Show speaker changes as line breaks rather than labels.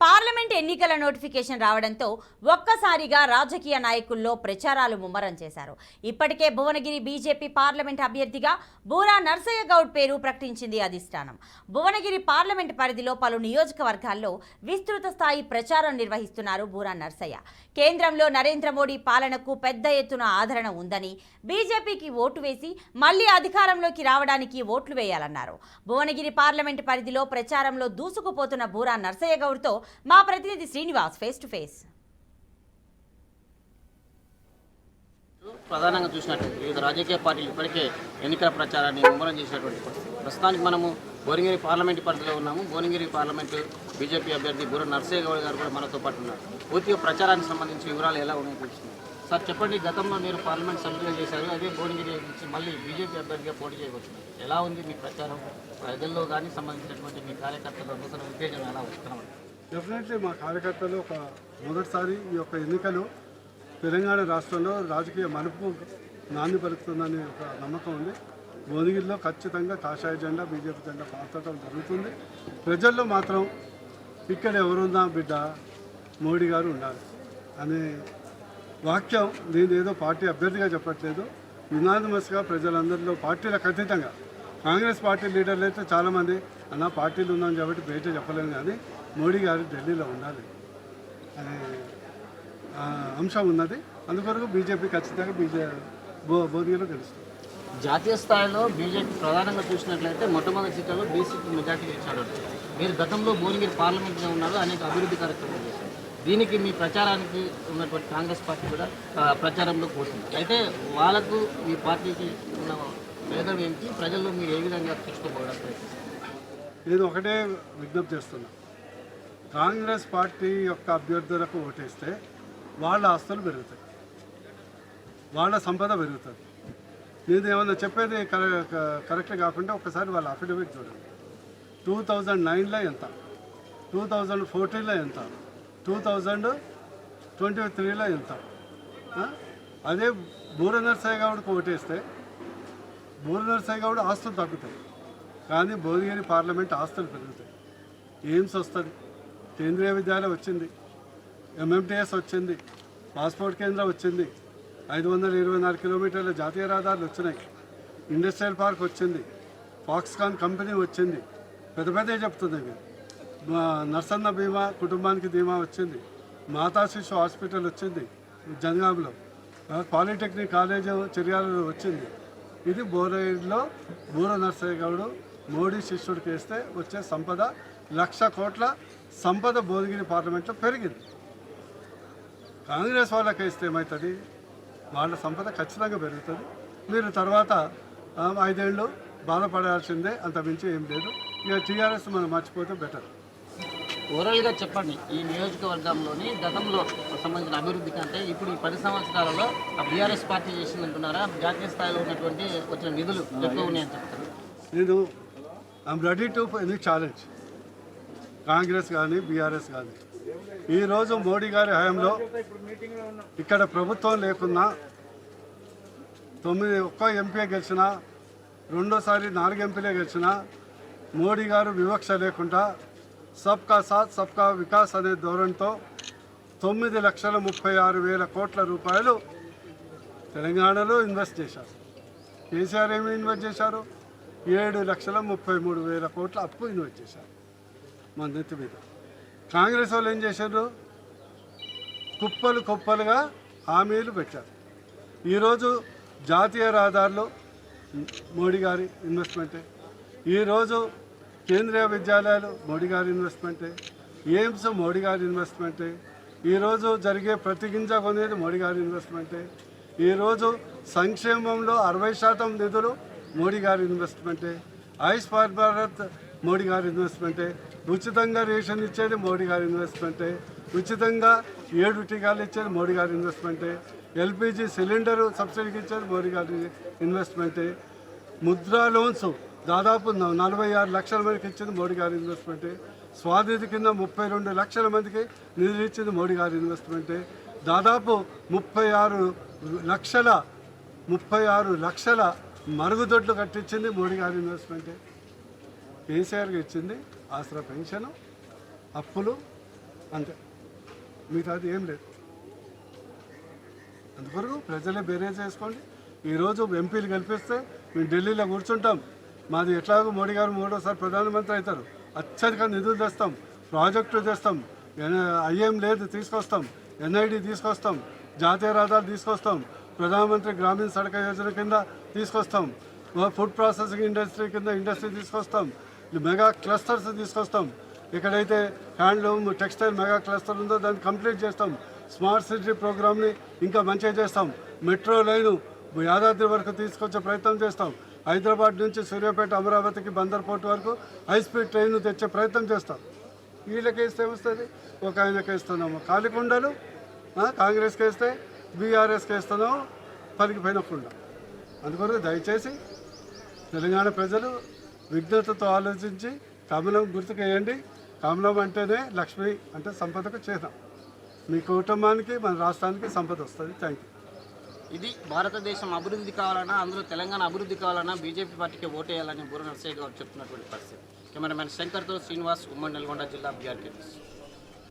Parliament ఎన్నికల notification రావడంతో ఒక్కసారిగా రాజకీయ నాయకుల్లో ప్రచారాలు ముమ్మరం చేశారు. ఇప్పటికే భువనగిరి బీజేపీ పార్లమెంట్ అభ్యర్థిగా బూరా నర్సయ్య గౌడ్ పేరు ప్రకటించింది అధిష్టానం. భువనగిరి పార్లమెంట్ పరిధిలో పలు నియోజకవర్గాల్లో విస్తృత స్థాయి ప్రచారం నిర్వహిస్తున్నారు బూరా నర్సయ్య. కేంద్రంలో నరేంద్ర మోడీ పాలనకు పెద్ద ఎత్తున ఆదరణ ఉందని, బీజేపీకి ఓటు వేసి మళ్లీ అధికారంలోకి రావడానికి ఓట్లు వేయాలన్నారు. భువనగిరి పార్లమెంట్ పరిధిలో ప్రచారంలో దూసుకుపోతున్న బూరా నర్సయ్య గౌడ్తో మా ప్రతినిధి శ్రీనివాస్ ఫేస్ టు ఫేస్.
ప్రధానంగా చూసినట్టు వివిధ రాజకీయ పార్టీలు ఇప్పటికే ఎన్నికల ప్రచారాన్ని ముమ్మరం చేసినటువంటి ప్రస్తుతానికి మనము భువనగిరి పార్లమెంటు పరిధిలో ఉన్నాము. భువనగిరి పార్లమెంటు బీజేపీ అభ్యర్థి బూరా నర్సయ్య గౌడ్ గారు కూడా మనతో పాటు ఉన్నారు. పూర్తిగా ప్రచారానికి సంబంధించి వివరాలు ఎలా ఉన్నాయో తెలుస్తుంది. సార్ చెప్పండి, గతంలో మీరు పార్లమెంట్ సభ్యులుగా చేశారు, అదే భువనగిరి నుంచి మళ్ళీ బీజేపీ అభ్యర్థిగా పోటీ చేయబోతున్నారు. ఎలా ఉంది మీ ప్రచారం? ప్రజల్లో కానీ సంబంధించినటువంటి మీ కార్యకర్తల నూతన ఉత్తేజం ఎలా వస్తున్నాం?
డెఫినెట్లీ మా కార్యకర్తలు మొదటిసారి ఈ యొక్క ఎన్నికలు తెలంగాణ రాష్ట్రంలో రాజకీయ మలుపు నాంది పలుకుతుందని ఒక నమ్మకం ఉంది. భువనగిరిలో ఖచ్చితంగా కాషాయ జెండా బీజేపీ జెండా పాతడం జరుగుతుంది. ప్రజల్లో మాత్రం ఇక్కడ ఎవరున్నా బిడ్డ మోడీ గారు ఉండాలి అనే వాక్యం నేను ఏదో పార్టీ అభ్యర్థిగా చెప్పట్లేదు. యునానిమస్గా ప్రజలందరిలో పార్టీలకు అతీతంగా కాంగ్రెస్ పార్టీ లీడర్లు అయితే చాలామంది అన్న పార్టీలు ఉన్నాం కాబట్టి బయట చెప్పలేము, కానీ మోడీ గారు ఢిల్లీలో ఉండాలి అనే అంశం ఉన్నది. అందుకొరకు బీజేపీ ఖచ్చితంగా భువనగిరిలో గెలుస్తుంది.
జాతీయ స్థాయిలో బీజేపీ ప్రధానంగా చూసినట్లయితే మొట్టమొదటి సీట్లలో బీసీకి మెజార్టీ ఇచ్చారు. మీరు గతంలో భువనగిరి పార్లమెంట్లో ఉన్నారు, అనేక అభివృద్ధి కార్యక్రమాలు చేశారు. దీనికి మీ ప్రచారానికి ఉన్నటువంటి కాంగ్రెస్ పార్టీ కూడా ప్రచారంలో పోతుంది. అయితే వాళ్ళకు మీ పార్టీకి ఉన్న భేదం ఏంటి? ప్రజల్లో మీరు ఏ విధంగా తీసుకోబోవడం?
నేను ఒకటే విజ్ఞప్తి చేస్తున్నా, కాంగ్రెస్ పార్టీ యొక్క అభ్యర్థులకు ఓటేస్తే వాళ్ళ ఆస్తులు పెరుగుతాయి, వాళ్ళ సంపద పెరుగుతుంది. నేను ఏమన్నా చెప్పేది కరెక్ట్ కాకుండా ఒకసారి వాళ్ళ అఫిడవిట్ చూడండి. 2009లో ఎంత, 2014లో ఎంత, 2023లో ఎంత. అదే బూరా నర్సయ్య గౌడ్కి ఓటేస్తే బూరా నర్సయ్య గౌడ్ ఆస్తులు తగ్గుతాయి, కానీ భువనగిరి పార్లమెంట్ ఆస్తులు పెరుగుతాయి. ఎయిమ్స్ వస్తుంది, కేంద్రీయ విద్యాలయం వచ్చింది, ఎంఎంటీఎస్ వచ్చింది, పాస్పోర్ట్ కేంద్రం వచ్చింది, 524 కిలోమీటర్ల జాతీయ రహదారులు వచ్చినాయి, ఇండస్ట్రియల్ పార్క్ వచ్చింది, ఫాక్స్కాన్ కంపెనీ వచ్చింది. పెద్ద పెద్ద చెప్తుంది. నర్సన్న బీమా కుటుంబానికి బీమా వచ్చింది, మాతా శిశు హాస్పిటల్ వచ్చింది జనగాంలో, పాలిటెక్నిక్ కాలేజ్ చర్యాలలో వచ్చింది. ఇది భువనగిరిలో బూరా నర్సయ్య గౌడ్ మోడీ శిష్యుడికి వేస్తే వచ్చే సంపద 1,00,000 కోట్ల సంపద భువనగిరి పార్లమెంట్లో పెరిగింది. కాంగ్రెస్ వాళ్ళకి వేస్తే ఏమవుతుంది? వాళ్ళ సంపద ఖచ్చితంగా పెరుగుతుంది. మీరు తర్వాత 5 ఏళ్ళు బాధపడాల్సిందే, అంత మించి ఏం లేదు. ఇక టీఆర్ఎస్ మనం మర్చిపోతే బెటర్.
ఓవరాల్గా చెప్పండి, ఈ నియోజకవర్గంలోని గతంలో సంబంధించిన అభివృద్ధి కంటే ఇప్పుడు ఈ 10 సంవత్సరాలలో బీఆర్ఎస్ పార్టీ చేసిందంటున్నారా? జాతీయ స్థాయిలో ఉన్నటువంటి వచ్చిన నిధులు ఎక్కువ ఉన్నాయని చెప్తారు.
నేను I'm ready to any challenge, Congress కానీ బీఆర్ఎస్ కానీ. ఈరోజు మోడీ గారి హయాంలో ఇక్కడ ప్రభుత్వం లేకున్నా 1 ఎంపీ గెలిచినా, రెండోసారి 4 ఎంపీలే గెలిచినా, మోడీ గారు వివక్ష లేకుండా సబ్కా సాత్ సబ్కా వికాస్ అనే ధోరణితో 9,36,000 కోట్ల రూపాయలు తెలంగాణలో ఇన్వెస్ట్ చేశారు. కేసీఆర్ ఏమి ఇన్వెస్ట్ చేశారు? 7,33,000 కోట్ల అప్పు ఇన్వెస్ట్ చేశారు మన నెత్తి మీద. కాంగ్రెస్ వాళ్ళు ఏం చేశారు? కుప్పలుగా హామీలు పెట్టారు. ఈరోజు జాతీయ రహదారులు మోడీ గారి ఇన్వెస్ట్మెంటే, ఈరోజు కేంద్రీయ విద్యాలయాలు మోడీ గారి ఇన్వెస్ట్మెంటే, ఎయిమ్స్ మోడీ గారి ఇన్వెస్ట్మెంటే, ఈరోజు జరిగే ప్రతి గింజ కొనేది మోడీ గారి ఇన్వెస్ట్మెంటే, ఈరోజు సంక్షేమంలో 60% నిధులు మోడీ గారి ఇన్వెస్ట్మెంటే, ఆయుష్మాన్ భారత్ మోడీ గారి ఇన్వెస్ట్మెంటే, ఉచితంగా రేషన్ ఇచ్చేది మోడీ గారి ఇన్వెస్ట్మెంటే, ఉచితంగా 7 టీకాలు ఇచ్చేది మోడీ గారి ఇన్వెస్ట్మెంటే, ఎల్పిజి సిలిండరు సబ్సిడీకి ఇచ్చేది మోడీ గారి ఇన్వెస్ట్మెంటే, ముద్రా లోన్స్ దాదాపు 46 లక్షల మందికి ఇచ్చింది మోడీ గారి ఇన్వెస్ట్మెంటే, స్వానిధి కింద 32 లక్షల మందికి నిధులు ఇచ్చింది మోడీ గారి ఇన్వెస్ట్మెంటే, దాదాపు 36 లక్షల మరుగుదొడ్లు కట్టించింది మోడీ గారి ఇన్వెస్ట్మెంటే. కేసీఆర్కి ఇచ్చింది ఆసరా పెన్షన్, అప్పులు, అంతే, మిగతాది ఏం లేదు. అందుకొరకు ప్రజలే బేరేజ్ చేసుకోండి. ఈరోజు ఎంపీలు కల్పిస్తే మేము ఢిల్లీలో కూర్చుంటాం. మాది ఎట్లాగో మోడీ గారు 3వ సారి ప్రధానమంత్రి అవుతారు. అత్యధిక నిధులు తెస్తాం, ప్రాజెక్టులు తెస్తాం, ఐఎం లేదు తీసుకొస్తాం, ఎన్ఐడి తీసుకొస్తాం, జాతీయ రహదారులు తీసుకొస్తాం, ప్రధానమంత్రి గ్రామీణ సడక యోజన కింద తీసుకొస్తాం, ఫుడ్ ప్రాసెసింగ్ ఇండస్ట్రీ కింద ఇండస్ట్రీ తీసుకొస్తాం, మెగా క్లస్టర్స్ తీసుకొస్తాం. ఎక్కడైతే హ్యాండ్లూమ్ టెక్స్టైల్ మెగా క్లస్టర్ ఉందో దాన్ని కంప్లీట్ చేస్తాం. స్మార్ట్ సిటీ ప్రోగ్రామ్ని ఇంకా మంచిగా చేస్తాం. మెట్రో లైను యాదాద్రి వరకు తీసుకొచ్చే ప్రయత్నం చేస్తాం. హైదరాబాద్ నుంచి సూర్యాపేట అమరావతికి బందర్ పోర్ట్ వరకు హై స్పీడ్ ట్రైన్ తెచ్చే ప్రయత్నం చేస్తాం. వీళ్ళకి వేస్తే ఏమొస్తుంది? ఒక ఆయనకి వేస్తున్నాము కాలికుండలు, కాంగ్రెస్కి వేస్తే బీఆర్ఎస్కి వేస్తున్నాము పలికిపోయిన కుండ. అందుకొరకు దయచేసి తెలంగాణ ప్రజలు విఘ్నతతో ఆలోచించి కమలం గుర్తుకేయండి. కమలం అంటేనే లక్ష్మి, అంటే సంపదకు చిహ్నం. మీ కుటుంబానికి మన రాష్ట్రానికి సంపద వస్తుంది. Thank you.
ఇది భారతదేశం అభివృద్ధి కావాలన్నా, అందులో తెలంగాణ అభివృద్ధి కావాలన్నా బీజేపీ పార్టీకి ఓటేయాలని బూర నర్సయ్య గౌడ్ చెప్తున్నటువంటి పరిస్థితి. కెమెరామెన్ శంకర్తో శ్రీనివాస్, ఉమ్మడి నల్గొండ జిల్లా బీఆర్కే.